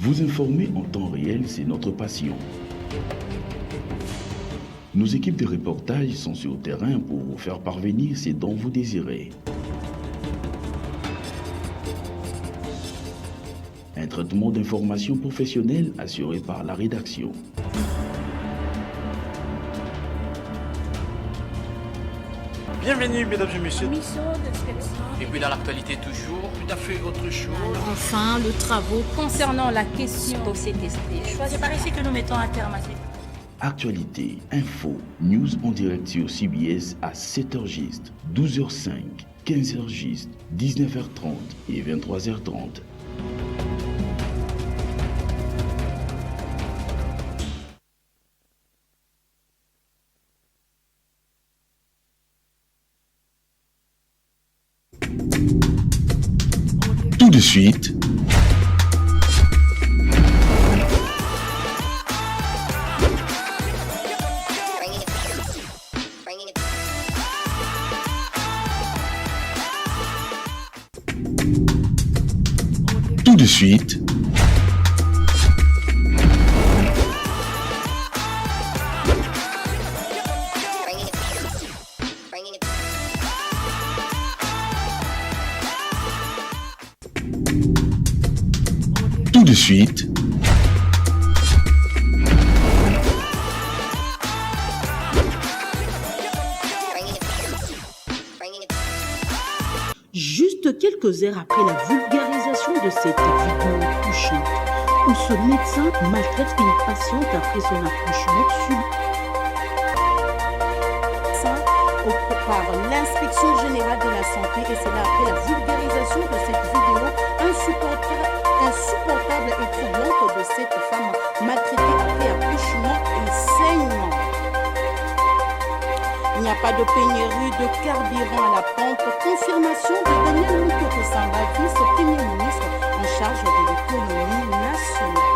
Vous informer en temps réel, c'est notre passion. Nos équipes de reportage sont sur le terrain pour vous faire parvenir ce dont vous désirez. Un traitement d'information professionnel assuré par la rédaction. Bienvenue, mesdames et messieurs. Et puis dans l'actualité toujours, tout à fait autre chose. Enfin, le travaux concernant la question de CTST. C'est par ici que nous mettons un terme à cette... Actualité, info, news en direct sur CBS à 7h juste, 12h05, 15h juste, 19h30 et 23h30. Tout de suite, tout de suite, tout de suite, Juste quelques heures après la vulgarisation de cette vidéo touchante, où ce médecin maltraite une patiente après son accouchement par l'inspection générale de la santé, et c'est là après la vulgarisation de cette vidéo insupportable et troublante de cette femme maltraitée après accouchement et saignement. Il n'y a pas de pénurie de carburant à la pompe. Confirmation de Daniel Mutoto Samba, vice-premier ministre en charge de l'économie nationale.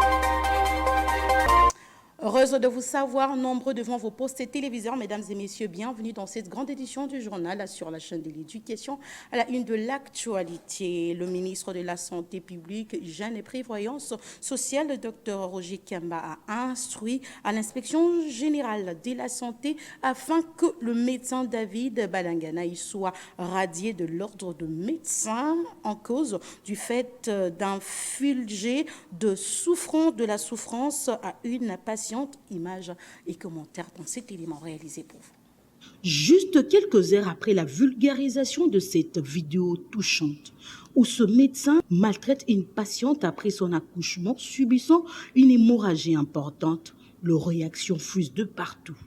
Heureuse de vous savoir nombreux devant vos postes téléviseurs, mesdames et messieurs, bienvenue dans cette grande édition du journal sur la chaîne de l'éducation à la une de l'actualité. Le ministre de la Santé publique, Hygiène et Prévoyance sociale, le Dr Roger Kamba, a instruit à l'inspection générale de la santé afin que le médecin David Balanganaï soit radié de l'ordre de médecin en cause du fait d'infliger de la souffrance à une patiente. Images et commentaires dans cet élément réalisé pour vous. Juste quelques heures après la vulgarisation de cette vidéo touchante, où ce médecin maltraite une patiente après son accouchement subissant une hémorragie importante, les réactions fusent de partout.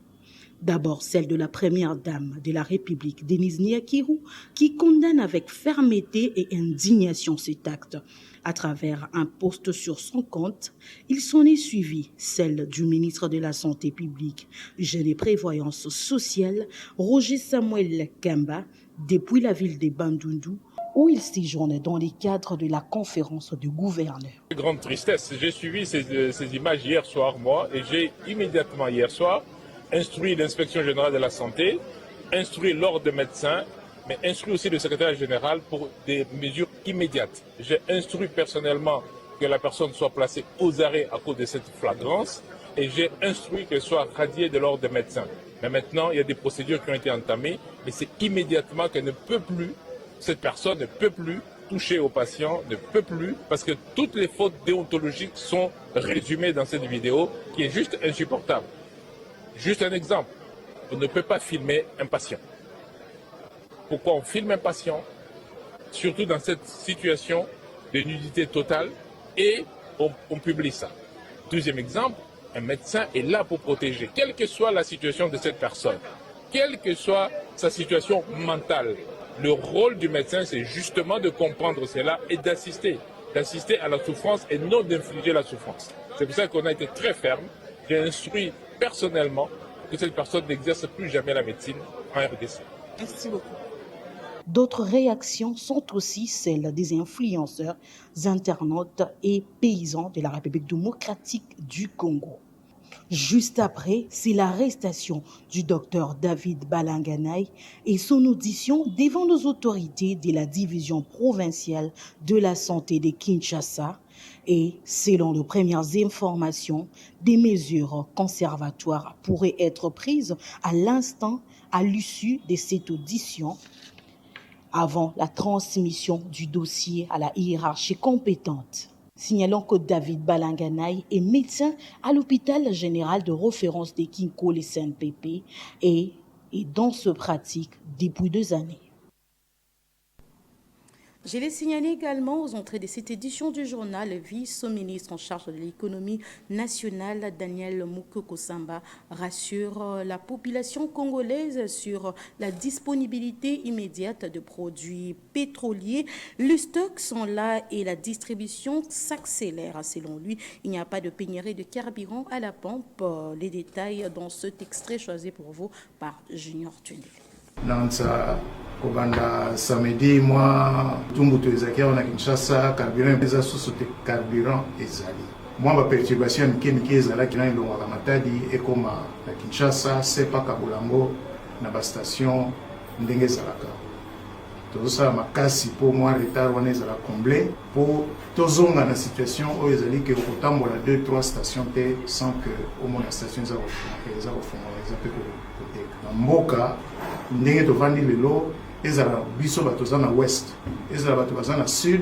D'abord celle de la première dame de la République, Denise Nyakirou, qui condamne avec fermeté et indignation cet acte. À travers un post sur son compte, il s'en est suivi celle du ministre de la Santé publique, Hygiène et Prévoyance sociale, Roger Samuel Kamba, depuis la ville de Bandundu, où il séjourne dans les cadres de la conférence du gouverneur. Grande tristesse, j'ai suivi ces images hier soir, moi, et j'ai immédiatement hier soir instruit l'inspection générale de la santé, instruit l'ordre des médecins, mais instruit aussi le secrétaire général pour des mesures immédiates. J'ai instruit personnellement que la personne soit placée aux arrêts à cause de cette flagrance et j'ai instruit qu'elle soit radiée de l'ordre des médecins. Mais maintenant, il y a des procédures qui ont été entamées et c'est immédiatement qu'elle ne peut plus, cette personne ne peut plus toucher aux patients, ne peut plus, parce que toutes les fautes déontologiques sont résumées dans cette vidéo qui est juste insupportable. Juste un exemple, on ne peut pas filmer un patient. Pourquoi on filme un patient, surtout dans cette situation de nudité totale, et on publie ça. Deuxième exemple, un médecin est là pour protéger, quelle que soit la situation de cette personne, quelle que soit sa situation mentale. Le rôle du médecin, c'est justement de comprendre cela et d'assister à la souffrance et non d'infliger la souffrance. C'est pour ça qu'on a été très ferme. J'ai instruit personnellement que cette personne n'exerce plus jamais la médecine en RDC. Merci beaucoup. D'autres réactions sont aussi celles des influenceurs, internautes et paysans de la République démocratique du Congo. Juste après, c'est l'arrestation du docteur David Balanganaï et son audition devant nos autorités de la division provinciale de la santé de Kinshasa Et selon les premières informations, des mesures conservatoires pourraient être prises à l'instant à l'issue de cette audition avant la transmission du dossier à la hiérarchie compétente. Signalons que David Balanganaï est médecin à l'hôpital général de référence de Kinko, les CNPP, et dans ce pratique depuis 2 années. Je l'ai signalé également aux entrées de cette édition du journal, le vice-ministre en charge de l'économie nationale, Daniel Mukoko Samba, rassure la population congolaise sur la disponibilité immédiate de produits pétroliers. Les stocks sont là et la distribution s'accélère. Selon lui, il n'y a pas de pénurie de carburant à la pompe. Les détails dans cet extrait choisi pour vous par Junior Tundi. Kobanda samedi moi tumbutu ezaki na Kinshasa carburant eza source de carburant ezali moi ba perturbation mike ezalaki na ilonga Matadi ekoma na Kinshasa sepa Kabulambo na ba station ndenge ezalaka tozosala makasi po moi retard wana ezala comblé po tozonga na situation oyo ezali ke kotambola 2-3 stations te sans que au moins la station eza kofungola eza pe koteka na mboka ndenge tovandi lelo ezala biso bato za na ouest ezala bato baza na sud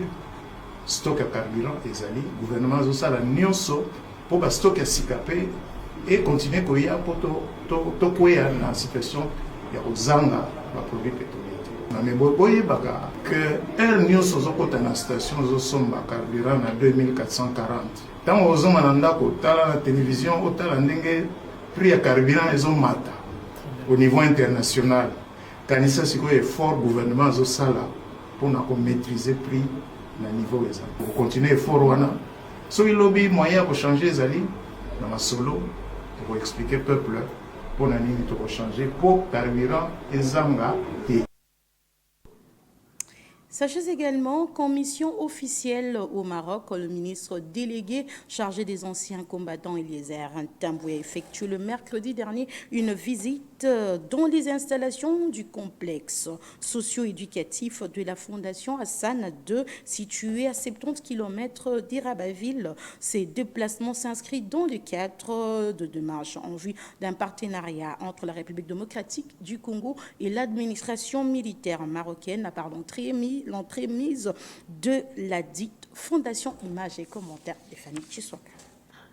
stock ya carburant ezali gouvernement azosala nyonso po ba stock ya sika pe et continuer koya po to koya na situation ya kozanga ba produits pétroliers na meboye baka que air nyonso zokota na station zosomba carburant na 2440 tango ozoma na ndako tala na télévision otala ndenge prix ya carburant ezomata au niveau international. Kanisa siko effort gouvernement azosala pona ko maîtriser prix na niveau eza. Pour continuer effort wana, so ilobi moyen ko changer ezali na masolo pour expliquer peuple pona nini to ko changer pour carburant ezanga te. Sachez également qu'en mission officielle au Maroc, le ministre délégué chargé des anciens combattants Eliezer Ntamboué a effectué le mercredi dernier une visite dans les installations du complexe socio-éducatif de la Fondation Hassan II, situé à 70 km d'Irabaville. Ces déplacements s'inscrivent dans le cadre de démarches en vue d'un partenariat entre la République démocratique du Congo et l'administration militaire marocaine, l'entremise de la dite Fondation Images et Commentaires de Fanny Chiswaka.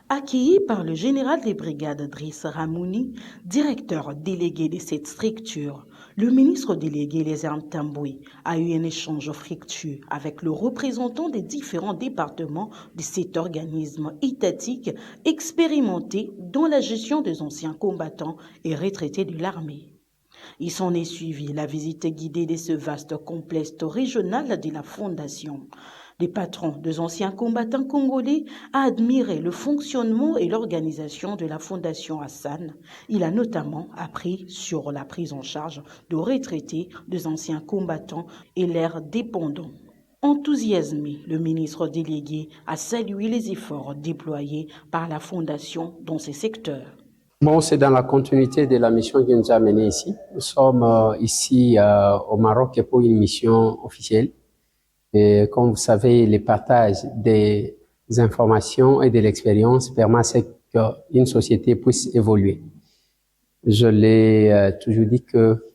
Accueilli par le général des brigades Driss Ramouni, directeur délégué de cette structure, le ministre délégué Eliezer Ntamboué a eu un échange fructueux avec le représentant des différents départements de cet organisme étatique expérimenté dans la gestion des anciens combattants et retraités de l'armée. Il s'en est suivi la visite guidée de ce vaste complexe régional de la Fondation. Le patron des anciens combattants congolais a admiré le fonctionnement et l'organisation de la Fondation Hassan. Il a notamment appris sur la prise en charge de retraités des anciens combattants et leurs dépendants. Enthousiasmé, le ministre délégué a salué les efforts déployés par la Fondation dans ces secteurs. Bon, c'est dans la continuité de la mission qui nous a menés ici. Nous sommes ici au Maroc pour une mission officielle. Et comme vous savez, le partage des informations et de l'expérience permet à ce qu'une société puisse évoluer. Je l'ai toujours dit que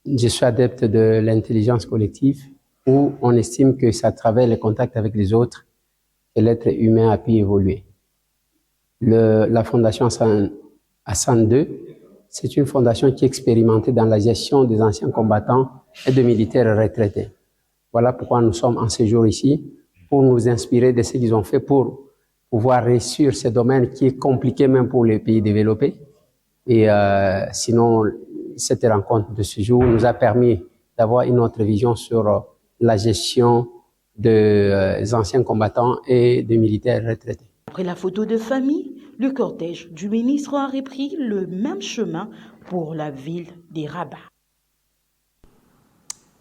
je suis adepte de l'intelligence collective où on estime que c'est à travers les contacts avec les autres que l'être humain a pu évoluer. La Fondation Hassan II, c'est une fondation qui est expérimentée dans la gestion des anciens combattants et de militaires retraités. Voilà pourquoi nous sommes en séjour ici, pour nous inspirer de ce qu'ils ont fait pour pouvoir réussir ce domaine qui est compliqué même pour les pays développés. Et sinon, cette rencontre de ce jour nous a permis d'avoir une autre vision sur la gestion des anciens combattants et des militaires retraités. Après la photo de famille, le cortège du ministre a repris le même chemin pour la ville des Rabat.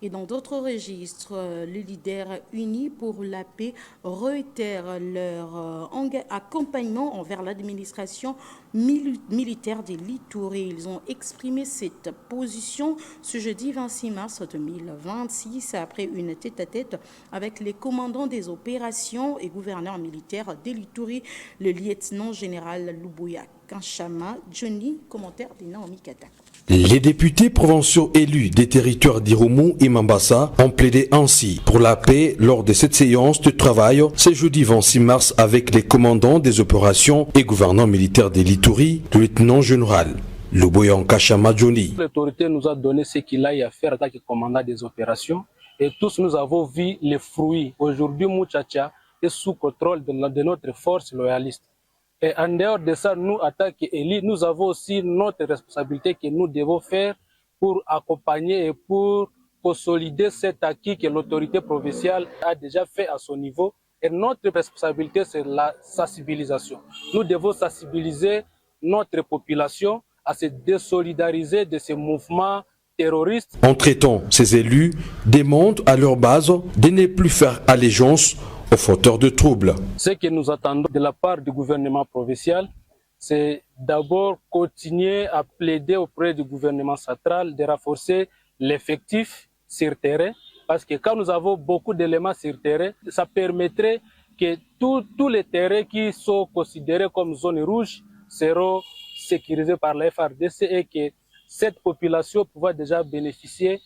Et dans d'autres registres, les leaders unis pour la paix réitèrent leur accompagnement envers l'administration militaire de l'Ituri. Ils ont exprimé cette position ce jeudi 26 mars 2026 après une tête-à-tête avec les commandants des opérations et gouverneurs militaires de l'Ituri, le lieutenant général Lubuya Kanchama. Johnny, commentaire de Naomi Kata. Les députés provinciaux élus des territoires d'Irumu et Mambasa ont plaidé ainsi pour la paix lors de cette séance de travail ce jeudi 26 mars avec les commandants des opérations et gouvernants militaires de l'Ituri, le lieutenant général Lubuya Nkashama Johnny. L'autorité nous a donné ce qu'il a à faire en tant que commandant des opérations et tous nous avons vu les fruits. Aujourd'hui, Muchacha est sous contrôle de notre force loyaliste. Et en dehors de ça, nous, en tant qu'élus, nous avons aussi notre responsabilité que nous devons faire pour accompagner et pour consolider cet acquis que l'autorité provinciale a déjà fait à son niveau. Et notre responsabilité, c'est la sensibilisation. Nous devons sensibiliser notre population à se désolidariser de ces mouvements terroristes. En traitant ces élus, demandent à leur base de ne plus faire allégeance aux fauteurs de troubles. Ce que nous attendons de la part du gouvernement provincial, c'est d'abord continuer à plaider auprès du gouvernement central de renforcer l'effectif sur terrain, parce que quand nous avons beaucoup d'éléments sur terrain, ça permettrait que tous les terrains qui sont considérés comme zones rouges seront sécurisés par la FARDC et que cette population pourra déjà bénéficier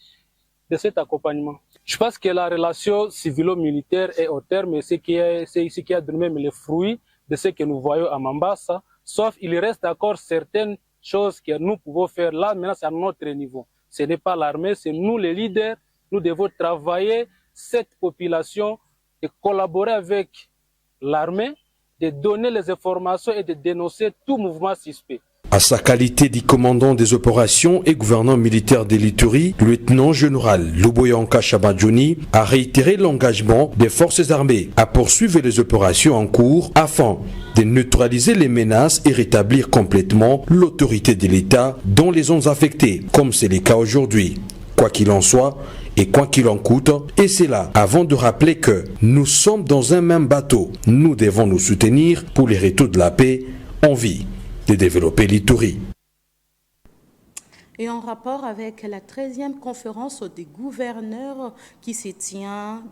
de cet accompagnement. Je pense que la relation civilo-militaire est au terme et c'est ici qui a donné même les fruits de ce que nous voyons à Mambasa, sauf il reste encore certaines choses que nous pouvons faire là, maintenant c'est à notre niveau. Ce n'est pas l'armée, c'est nous les leaders, nous devons travailler cette population et collaborer avec l'armée, de donner les informations et de dénoncer tout mouvement suspect. À sa qualité de commandant des opérations et gouvernant militaire de l'Ituri, le lieutenant général Lubuya Nkashama Johnny a réitéré l'engagement des forces armées à poursuivre les opérations en cours afin de neutraliser les menaces et rétablir complètement l'autorité de l'État dans les zones affectées, comme c'est le cas aujourd'hui. Quoi qu'il en soit, et quoi qu'il en coûte, et c'est là, avant de rappeler que nous sommes dans un même bateau, nous devons nous soutenir pour les retours de la paix en vie de développer l'Ituri. Et en rapport avec la 13e conférence des gouverneurs qui se tient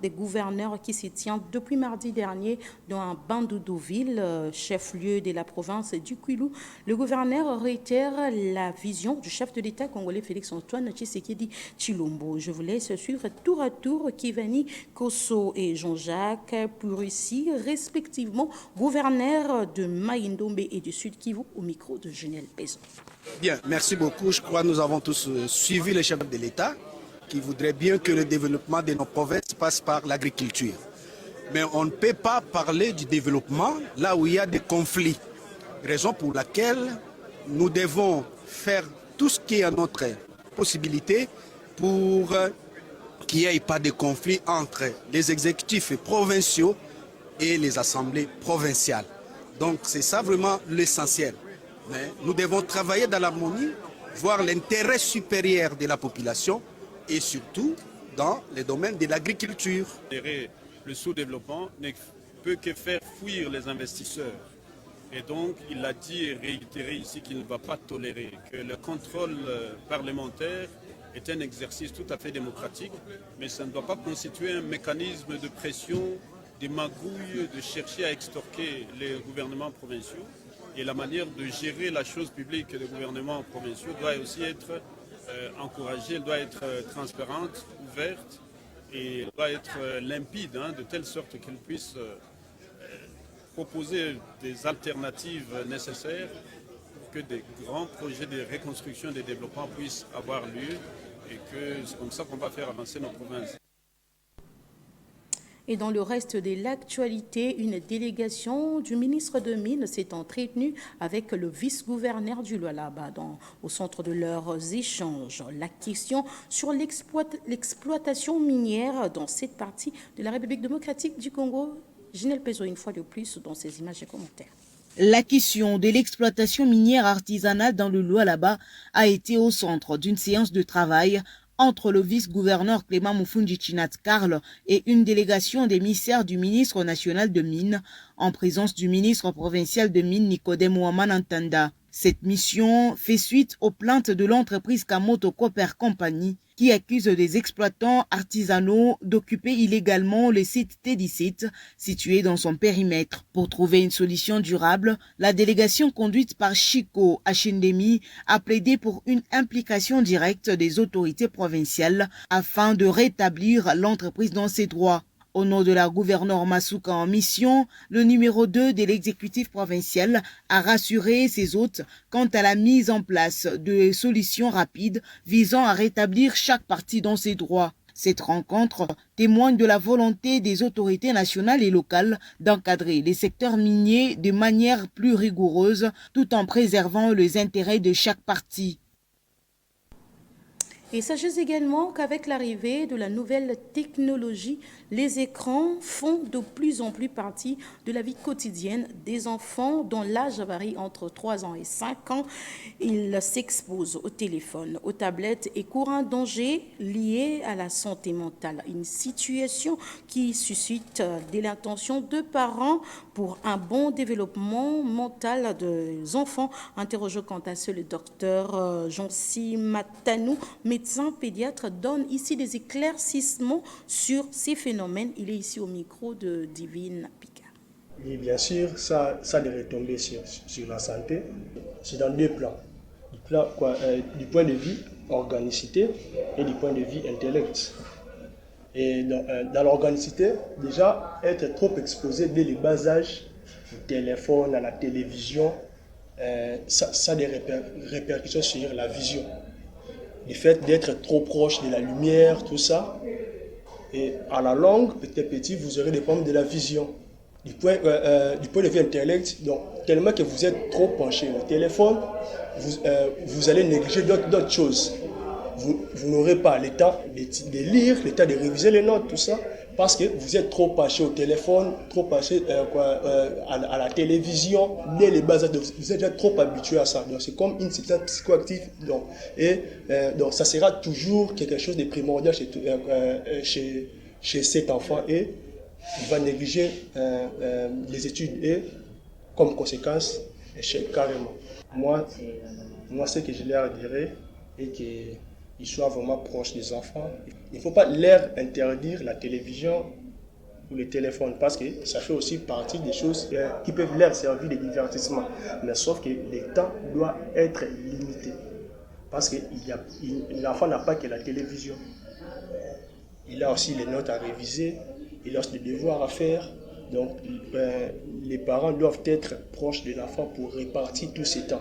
depuis mardi dernier dans Bandoudouville, chef-lieu de la province du Kwilu, le gouverneur réitère la vision du chef de l'État congolais Félix-Antoine Tshisekedi Tshilombo. Je vous laisse suivre tour à tour Kivani Kosso et Jean-Jacques Purissi, respectivement gouverneurs de Maïndombe et du Sud Kivu, au micro de Junel Peso. Bien, merci beaucoup. Je crois que nous avons tous suivi le chef de l'État qui voudrait bien que le développement de nos provinces passe par l'agriculture. Mais on ne peut pas parler du développement là où il y a des conflits. Raison pour laquelle nous devons faire tout ce qui est à notre possibilité pour qu'il n'y ait pas de conflit entre les exécutifs provinciaux et les assemblées provinciales. Donc c'est ça vraiment l'essentiel. Mais nous devons travailler dans l'harmonie, voir l'intérêt supérieur de la population et surtout dans les domaines de l'agriculture. Le sous-développement ne peut que faire fuir les investisseurs. Et donc, il a dit et réitéré ici qu'il ne va pas tolérer, que le contrôle parlementaire est un exercice tout à fait démocratique, mais ça ne doit pas constituer un mécanisme de pression, de magouille, de chercher à extorquer les gouvernements provinciaux. Et la manière de gérer la chose publique des gouvernements provinciaux doit aussi être encouragée, elle doit être transparente, ouverte et doit être limpide, de telle sorte qu'elle puisse proposer des alternatives nécessaires pour que des grands projets de reconstruction et de développement puissent avoir lieu et que c'est comme ça qu'on va faire avancer nos provinces. Et dans le reste de l'actualité, une délégation du ministre de Mines s'est entretenue avec le vice-gouverneur du Lualaba au centre de leurs échanges. La question sur l'exploitation minière dans cette partie de la République démocratique du Congo. Junel Peso, une fois de plus, dans ses images et commentaires. La question de l'exploitation minière artisanale dans le Lualaba a été au centre d'une séance de travail entre le vice-gouverneur Clément Moufundi Chinat Karl et une délégation d'émissaires du ministre national de Mines, en présence du ministre provincial de Mines Nicodème Ouaman Antanda. Cette mission fait suite aux plaintes de l'entreprise Kamoto Copper Company qui accuse des exploitants artisanaux d'occuper illégalement le site T17 situé dans son périmètre. Pour trouver une solution durable, la délégation conduite par Chico Achindemi a plaidé pour une implication directe des autorités provinciales afin de rétablir l'entreprise dans ses droits. Au nom de la gouverneure Masuka en mission, le numéro 2 de l'exécutif provincial a rassuré ses hôtes quant à la mise en place de solutions rapides visant à rétablir chaque partie dans ses droits. Cette rencontre témoigne de la volonté des autorités nationales et locales d'encadrer les secteurs miniers de manière plus rigoureuse tout en préservant les intérêts de chaque partie. Et sachez également qu'avec l'arrivée de la nouvelle technologie, les écrans font de plus en plus partie de la vie quotidienne des enfants dont l'âge varie entre 3 ans et 5 ans. Ils s'exposent au téléphone, aux tablettes et courent un danger lié à la santé mentale. Une situation qui suscite de l'intention de parents pour un bon développement mental des enfants. Interrogé quant à ce, le docteur Jancy Matanou, médecin pédiatre, donne ici des éclaircissements sur ces phénomènes. Il est ici au micro de Divine Picard. Et bien sûr, ça a des retombées sur la santé. C'est dans deux plans. Du point de vue organicité et du point de vue intellect. Et dans l'organicité, déjà, être trop exposé dès le bas âge, au téléphone, à la télévision, ça a des répercussions sur la vision. Le fait d'être trop proche de la lumière, tout ça. Et à la longue, petit à petit, vous aurez des problèmes de la vision. Du point de vue intellect, donc, tellement que vous êtes trop penché au téléphone, vous allez négliger d'autres choses. Vous n'aurez pas le temps de lire, le temps de réviser les notes, tout ça, parce que vous êtes trop penché au téléphone, trop penché à la télévision, dès les bases, vous êtes déjà trop habitué à ça. Donc c'est comme une substance psychoactive. Donc ça sera toujours quelque chose de primordial chez cet enfant et il va négliger les études et comme conséquence, échec carrément. Moi, ce que je leur dirais est qu'ils soient vraiment proches des enfants. Il ne faut pas leur interdire la télévision ou le téléphone parce que ça fait aussi partie des choses qui peuvent leur servir de divertissement. Mais sauf que le temps doit être limité parce que l'enfant n'a pas que la télévision. Il a aussi les notes à réviser, il a aussi des devoirs à faire. Donc les parents doivent être proches de l'enfant pour répartir tous ces temps.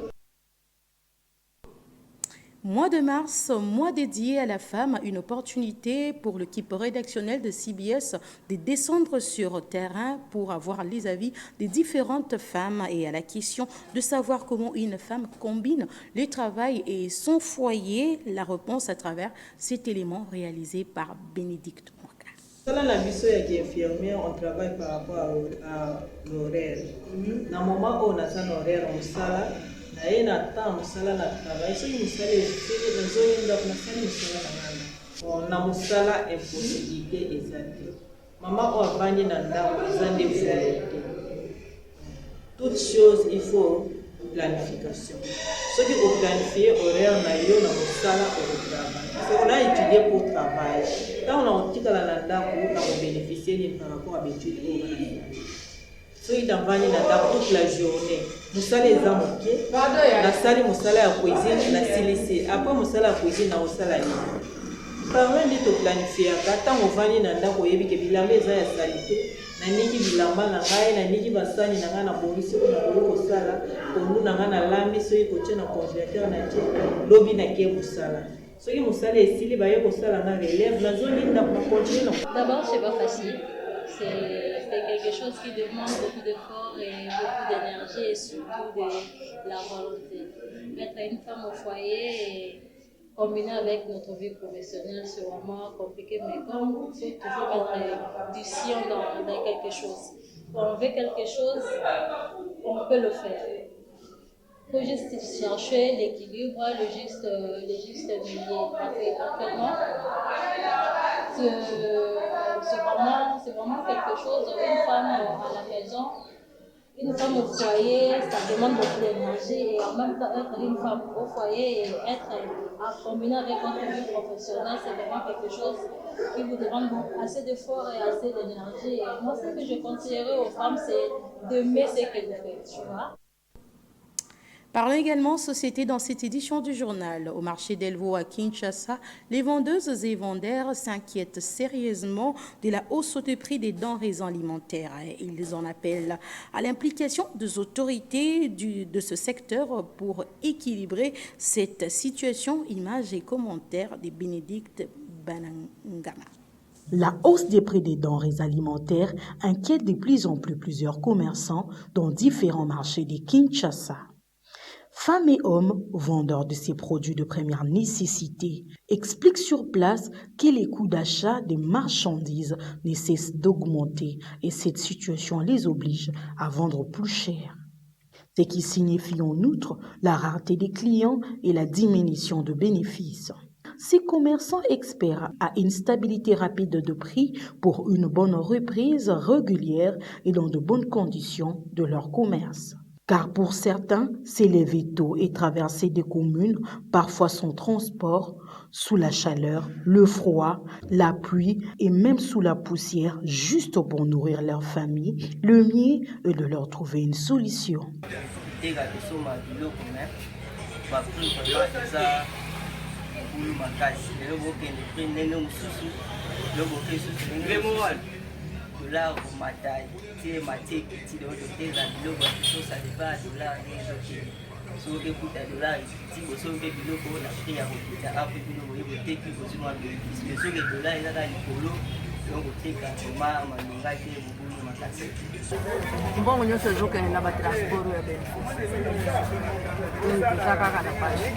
Mois de mars, mois dédié à la femme, une opportunité pour l'équipe rédactionnelle de CBS de descendre sur terrain pour avoir les avis des différentes femmes et à la question de savoir comment une femme combine le travail et son foyer. La réponse à travers cet élément réalisé par Bénédicte Mwaka. Dans la mission des infirmières, on travaille par rapport à l'horaire. Dans le moment où on a un horaire, on sala. Na na temps musala na travail so musala c'est dans zone donc na sala musala na on a musala impossibilité exacte maman on avani na ndako zande volonté toute chose il faut planification ce qui faut planifier horaire na yo na musala au travail c'est on a étudié pour travail quand on a tika na ndako on bénéficier par rapport à l'étude so itavani na ndako toute la journée musala eza moke nasali musala ya cuisine na silisi après musala ya cuisine na osala nini parents ndi toplanifiaka ntango ovandi na ndako oyebi ke bilamba eza ya sali te naniki bilamba na ngai naniki basani na ngai na bongisi oyo nakoki kosala pondu na ngai nalambi soki kotie na congélateur na tie lobi nake mosala soki mosala esili baye kosala na relève nazolinda continue. D'abord c'est pas facile. C'est quelque chose qui demande beaucoup d'efforts et beaucoup d'énergie et surtout de la volonté. Mettre une femme au foyer et combiner avec notre vie professionnelle, c'est vraiment compliqué, mais comme il faut toujours mettre du sillon dans quelque chose. Quand on veut quelque chose, on peut le faire. faut juste chercher l'équilibre, le juste milieu. Parce qu'actuellement, c'est vraiment quelque chose, une femme à la maison, une femme au foyer, ça demande beaucoup d'énergie, et en même temps être une femme au foyer et être à combiner avec votre vie professionnelle, c'est vraiment quelque chose qui vous demande assez d'efforts et assez d'énergie. Et moi, ce que je conseillerais aux femmes, c'est d'aimer ce qu'elles font, tu vois. Parlons également société dans cette édition du journal. Au marché d'Elvo à Kinshasa, les vendeuses et vendeurs s'inquiètent sérieusement de la hausse de prix des denrées alimentaires. Ils en appellent à l'implication des autorités de ce secteur pour équilibrer cette situation. Images et commentaires de Bénédicte Banangama. La hausse des prix des denrées alimentaires inquiète de plus en plus plusieurs commerçants dans différents marchés de Kinshasa. Femmes et hommes, vendeurs de ces produits de première nécessité, expliquent sur place que les coûts d'achat des marchandises ne cessent d'augmenter et cette situation les oblige à vendre plus cher. Ce qui signifie en outre la rareté des clients et la diminution de bénéfices. Ces commerçants espèrent à une stabilité rapide de prix pour une bonne reprise régulière et dans de bonnes conditions de leur commerce. Car pour certains, s'élever tôt et traverser des communes, parfois sans transport, sous la chaleur, le froid, la pluie et même sous la poussière, juste pour nourrir leur famille, le mieux est de leur trouver une solution. Dollar matai tie matie kiti do teza biloko so ça débat dollar nzoki so ke kuta dollar ti bo so ke biloko na prix ya kuta après biloko e te ki bo so ma bénéfice so ke dollar eza ka likolo donc teka ma maninga te bubulu makasi mbongo nyonso ezokende na batransport ya bénéfice kaka na pale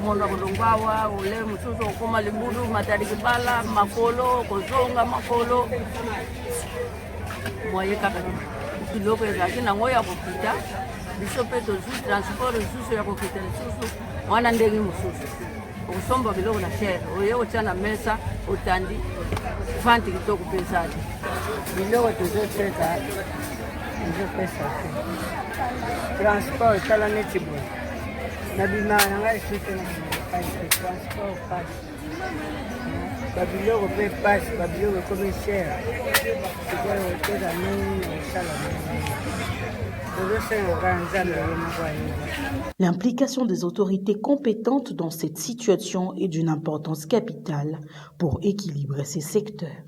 mondo kulungwawa ule mususu okoma libudu matariki bala makolo kozonga makolo moye kaka biloko ezalaki nango ya kokita biso mpe tozwi transport lisusu ya kokita lisusu wana ndenge mosusu okusomba biloko na chere oye otya na mesa otandi fanti kitoko mpe ezali biloko tozopesa te transport etala neti boye na bimaka na ngai lisusu na transport pasi babiloko mpe pasi babiloko ekomi chere sikoyo oteza mingi osala tozosenga nzambe ye moko ayeba. L'implication des autorités compétentes dans cette situation est d'une importance capitale pour équilibrer ces secteurs.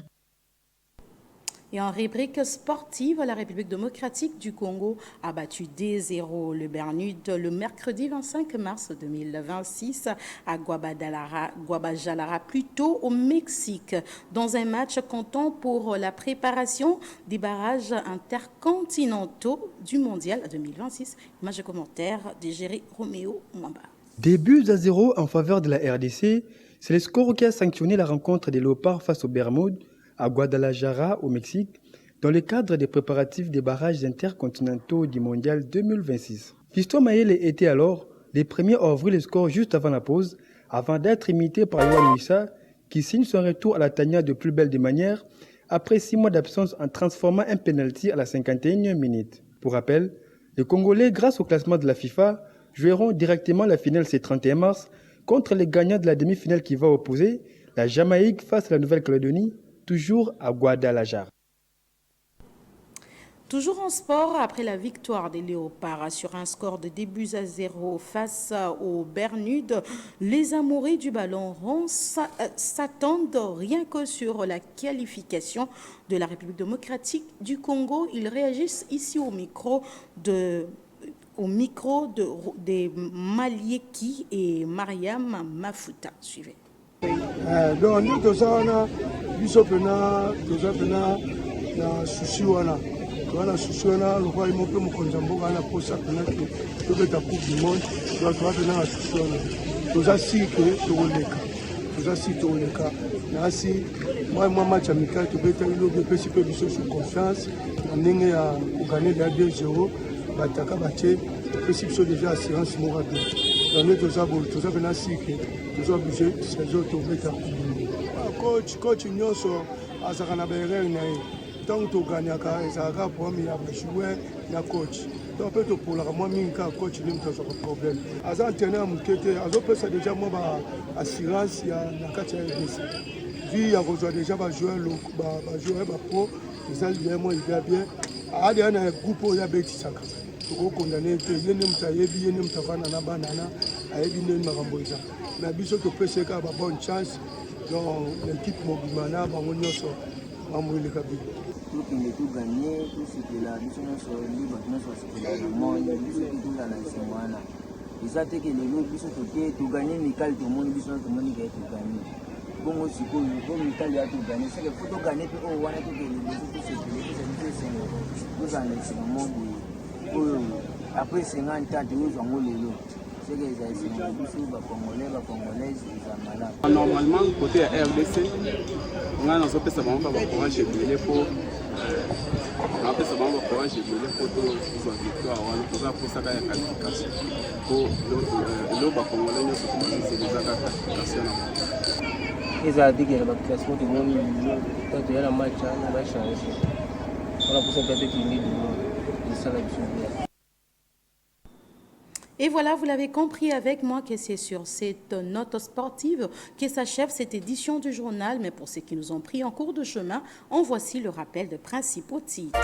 Et en rubrique sportive, la République démocratique du Congo a battu 2-0 le Bernud le mercredi 25 mars 2026 à Guabajalara, plutôt au Mexique, dans un match comptant pour la préparation des barrages intercontinentaux du Mondial 2026. Image et commentaire de Géry Roméo Mwamba. Des buts à 0 en faveur de la RDC, c'est le score qui a sanctionné la rencontre des Léopards face aux Bermudes à Guadalajara, au Mexique, dans le cadre des préparatifs des barrages intercontinentaux du Mondial 2026. Fiston Mayele était alors les premiers à ouvrir le score juste avant la pause, avant d'être imité par Yohan Wissa, qui signe son retour à la tanière de plus belle des manières, après 6 mois d'absence en transformant un penalty à la 51e minute. Pour rappel, les Congolais, grâce au classement de la FIFA, joueront directement la finale ce 31 mars contre les gagnants de la demi-finale qui va opposer la Jamaïque face à la Nouvelle-Calédonie, toujours à Guadalajara. Toujours en sport, après la victoire des Léopards sur un score de 2-0 face aux Bermudes, les amoureux du ballon rond s'attendent rien que sur la qualification de la République démocratique du Congo. Ils réagissent ici au micro de Malieki et Mariam Mafuta. Suivez. Donc nous tous on biso pena na sushi wana sushi wana le roi mo pe mo konza mboka na posa pena ke to beta coupe du monde donc to pena na sushi wana toza si to leka na si moi match amical to beta lo be pesi pe biso sous confiance ndenge ya gagner 2-0 bataka batie opesi biso déjà assurance moko bien donc toza mpena sike toza oblige saison tobeta coach nyonso azalaka na baerreur na ye ntango toganyaka ezalaka problème ya bajoueur na coach donc mpe topolaka mwa mingi kaka coach nde moto azwaka problème aza entraîneur ya moke te azopesa déjà mwa baassurance na kati ya rdc vi ya kozwa déjà bajoueur bapro eza bien mwa idea bien adeya na groupe oyo abetisaka tokokondane te ye nde moto ayebi ye nde moto avanda na banana ayebi ndeni makambo eza na biso topesa kaka babonne chance donc l'équipe mobima na bango nyonso makambo eleka bien tokende toganye tosepela biso nyonso nde bato nyonso basepela na monde biso totoza na esengo wana eza teke lelo biso toke toganye mikali tomoni biso na tomoni kaye toganye bongo sikoyo po mikali ya toganye seke fo toganye mpe oyo wana tokende biso tosepele biso biso esengo tozala na esengo moko oyo apres 50 ans tozwango lelo seke eza esengo biso bacongolaise eza malamu normalement côté ya rdc ngai nazopesa bango bacourage ebele mpo napesa bango bacourage ebele mpo tozwa victoire wana toza posaka ya qualification mpo elo bacongolais nyonso tomaseseleza kaka qualification na bango ezala tekela baclassement tomoni ta toya na match wana bachange wana posa mpe tekindi limo esala biso bien. Et voilà, vous l'avez compris avec moi que c'est sur cette note sportive que s'achève cette édition du journal. Mais pour ceux qui nous ont pris en cours de chemin, en voici le rappel de principaux titres.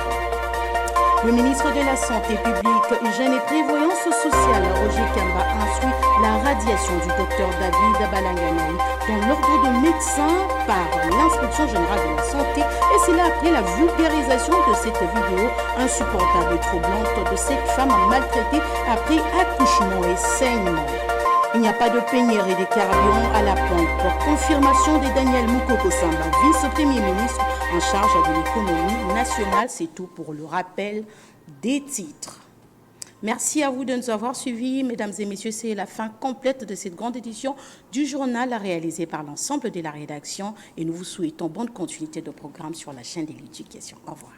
Le ministre de la Santé publique, Hygiène et Prévoyance sociale, Roger Kamba, instruit la radiation du docteur David Balanganaï dans l'ordre de médecin par l'inspection générale de la santé. Et c'est là après la vulgarisation de cette vidéo insupportable et troublante de cette femme maltraitée après accouchement et saignement. Il n'y a pas de pénurie et de carburant à la pompe. Confirmation de Daniel Moukoko Samba, vice-premier ministre en charge de l'économie nationale. C'est tout pour le rappel des titres. Merci à vous de nous avoir suivis, mesdames et messieurs. C'est la fin complète de cette grande édition du journal réalisé par l'ensemble de la rédaction. Et nous vous souhaitons bonne continuité de programme sur la chaîne de l'éducation. Au revoir.